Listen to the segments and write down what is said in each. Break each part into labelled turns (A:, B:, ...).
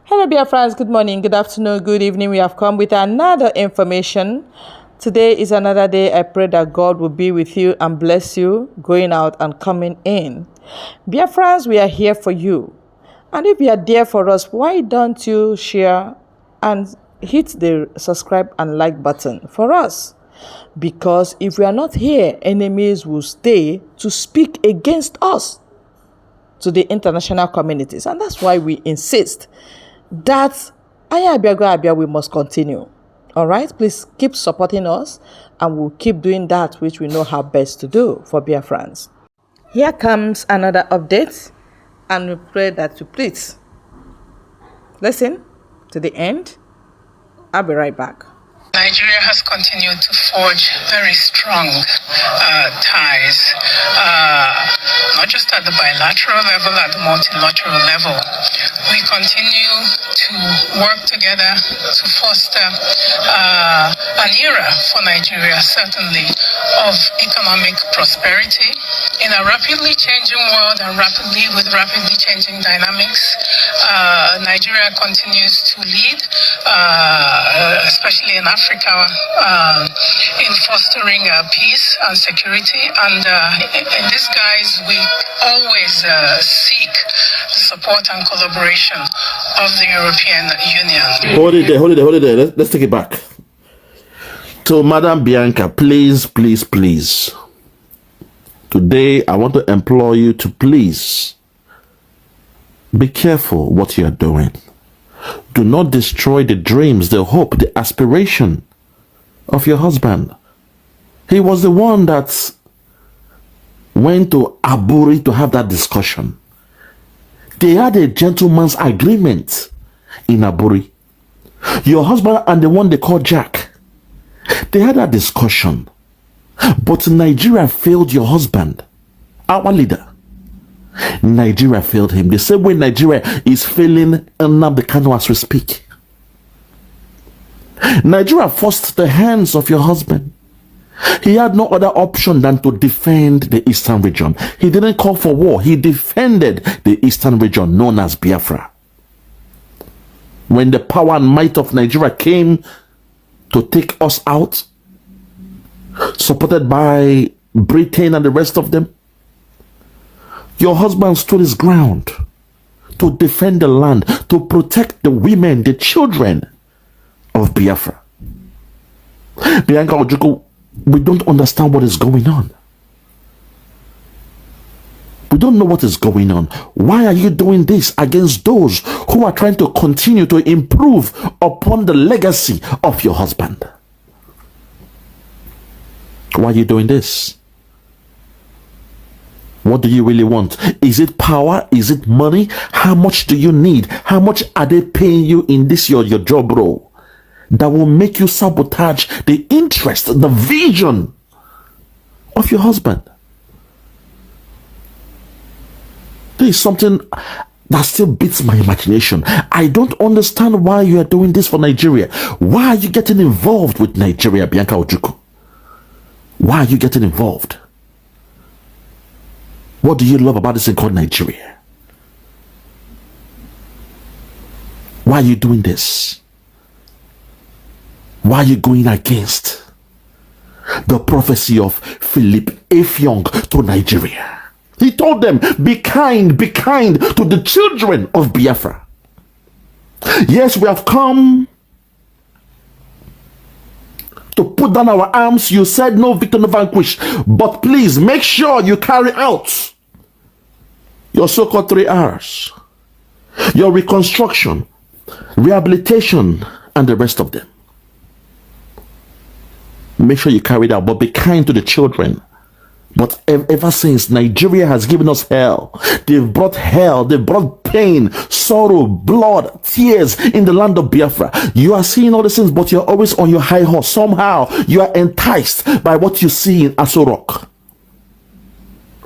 A: Hello, dear friends. Good morning, good afternoon, good evening. We have come with another information. Today is another day. I pray that God will be with you and bless you going out and coming in. Dear friends, we are here for you. And if you are there for us, why don't you share and hit the subscribe and like button for us? Because if we are not here, enemies will stay to speak against us to the international communities. And that's why we insist that we must continue. All right, please keep supporting us and we'll keep doing that which we know how best to do for Biafrans. Here comes another update, and we pray that you please listen to the end. I'll be right back.
B: Nigeria has continued to forge very strong ties, not just at the bilateral level, at the multilateral level. We continue to work together to foster an era for Nigeria, certainly, of economic prosperity in a rapidly changing world and with rapidly changing dynamics. Nigeria continues to lead, especially in Africa, in fostering peace and security. And in this guise, we always seek the support and collaboration of the European Union.
C: Hold it there. Let's take it back. So, Madam Bianca, please. Today, I want to implore you to please be careful what you are doing. Do not destroy the dreams, the hope, the aspiration of your husband. He was the one that went to Aburi to have that discussion. They had a gentleman's agreement in Aburi. Your husband and the one they call Jack, they had a discussion. But Nigeria failed your husband, our leader. Nigeria failed him. The same way Nigeria is failing Anambra Kano as we speak. Nigeria forced the hands of your husband. He had no other option than to defend the eastern region. He didn't call for war. He defended the eastern region known as Biafra. When the power and might of Nigeria came to take us out, supported by Britain and the rest of them, your husband stood his ground to defend the land, to protect the women, the children of Biafra. Bianca Ojukwu, we don't understand what is going on. We don't know what is going on. Why are you doing this against those who are trying to continue to improve upon the legacy of your husband? Why are you doing this? What do you really want? Is it power? Is it money? How much do you need? How much are they paying you in this your job role that will make you sabotage the interest, the vision of your husband? There is something that still beats my imagination. I don't understand why you are doing this for Nigeria. Why are you getting involved with Nigeria, Bianca Ojukwu? Why are you getting involved? What do you love about this thing called Nigeria? Why are you doing this? Why are you going against the prophecy of Philip Effiong to Nigeria? He told them, be kind to the children of Biafra. Yes, we have come to put down our arms. You said no victor, no vanquish. But please make sure you carry out your so-called 3 R's. Your reconstruction, rehabilitation, and the rest of them. Make sure you carry it out, but be kind to the children. But ever since, Nigeria has given us hell. They've brought hell, they've brought pain, sorrow, blood, tears in the land of Biafra. You are seeing all these things, but you're always on your high horse. Somehow, you are enticed by what you see in Aso Rock.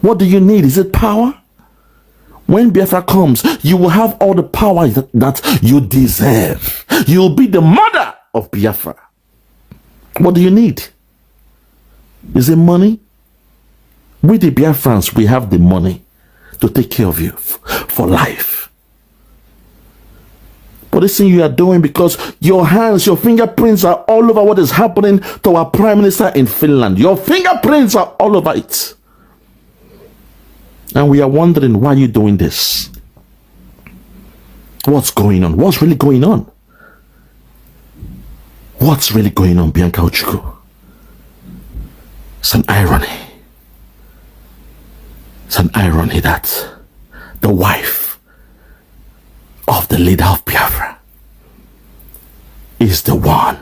C: What do you need? Is it power? When Biafra comes, you will have all the power that you deserve. You'll be the mother of Biafra. What do you need? Is it money? We the Biafrans, we have the money to take care of you for life. But this thing you are doing because your hands, your fingerprints are all over what is happening to our prime minister in Finland. Your fingerprints are all over it. And we are wondering, why are you doing this? What's going on? What's really going on? What's really going on, Bianca Ojukwu? It's an irony. It's an irony that the wife of the leader of Biafra is the one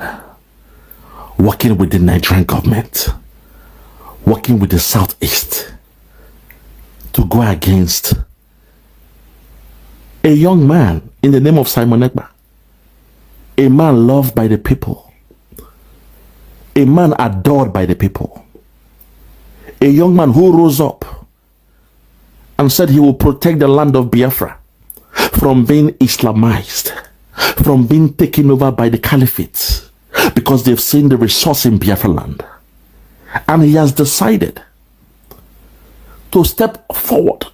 C: working with the Nigerian government, working with the Southeast to go against a young man in the name of Simon Ekpa, a man loved by the people, a man adored by the people, a young man who rose up and said he will protect the land of Biafra from being Islamized, from being taken over by the caliphate, because they've seen the resource in Biafra land. And he has decided to step forward.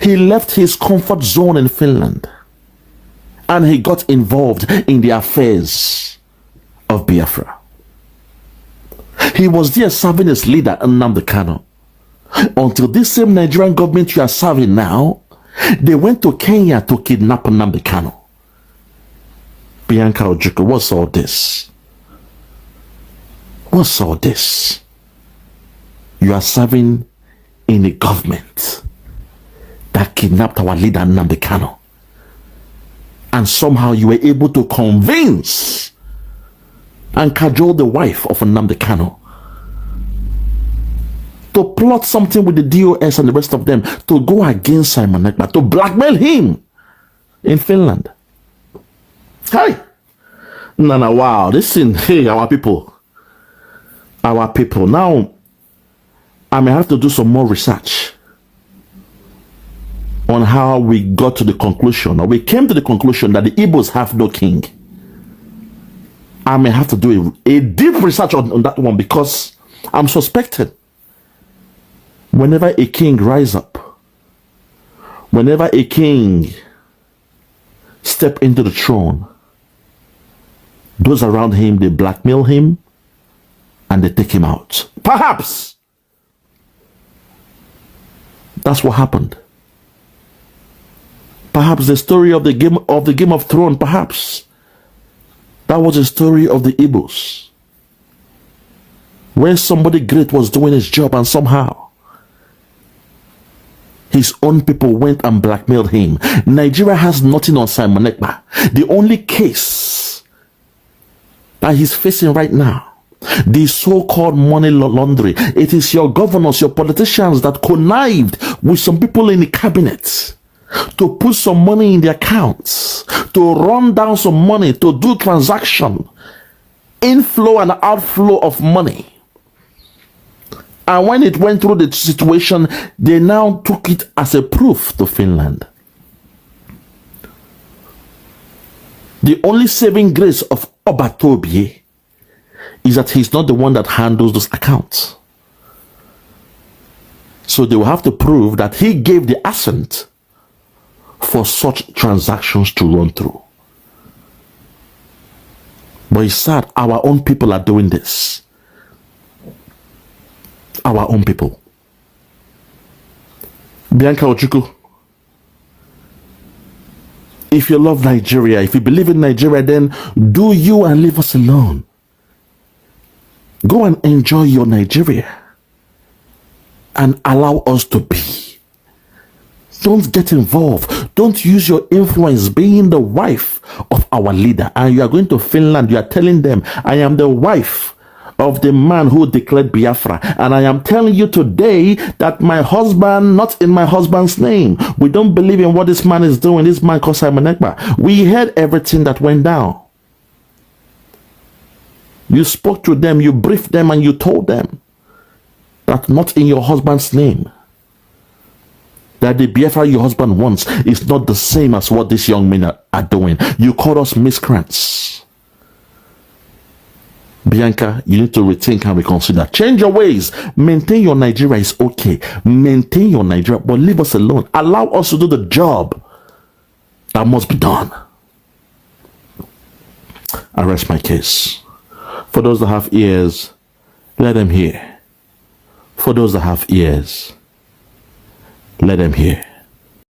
C: He left his comfort zone in Finland and he got involved in the affairs of Biafra. He was there serving as leader, Anambra Kano, until this same Nigerian government you are serving now, they went to Kenya to kidnap Anambra Kano. Bianca Ojukwu, what's all this? What's all this? You are serving in a government that kidnapped our leader Anambra Kano, and somehow you were able to convince and cajole the wife of Anambra Kano to plot something with the DOS and the rest of them to go against Simon Ekpa, to blackmail him in Finland. Hi. No, wow. Listen, hey, our people. Our people. Now, I may have to do some more research on how we got to the conclusion, or we came to the conclusion that the Igbos have no king. I may have to do a deep research on that one, because I'm suspected whenever a king rise up, whenever a king step into the throne, those around him, they blackmail him and they take him out. Perhaps that's what happened. Perhaps the story of the Game of Thrones, perhaps that was the story of the Igbos, where somebody great was doing his job and somehow his own people went and blackmailed him. Nigeria has nothing on Simon Ekpa. The only case that he's facing right now, the so-called money laundering, it is your governors, your politicians that connived with some people in the cabinet to put some money in the accounts, to run down some money, to do transaction, inflow and outflow of money. And when it went through the situation, they now took it as a proof to Finland. The only saving grace of Obatobie is that he's not the one that handles those accounts. So they will have to prove that he gave the assent for such transactions to run through. But it's sad, our own people are doing this. Our own people. Bianca Ojukwu, if you love Nigeria, if you believe in Nigeria, then do you and leave us alone. Go and enjoy your Nigeria and allow us to be. Don't get involved. Don't use your influence being the wife of our leader. And you are going to Finland, you are telling them, I am the wife of the man who declared Biafra, and I am telling you today that my husband, not in my husband's name. We don't believe in what this man is doing. This man called Simon Ekpa. We heard everything that went down. You spoke to them, you briefed them, and you told them that not in your husband's name, that the Biafra your husband wants is not the same as what these young men are doing. You called us miscreants. Bianca, you need to rethink and reconsider. Change your ways. Maintain your Nigeria is okay. Maintain your Nigeria, but leave us alone. Allow us to do the job that must be done. I rest my case. For those that have ears, let them hear. For those that have ears, let them hear.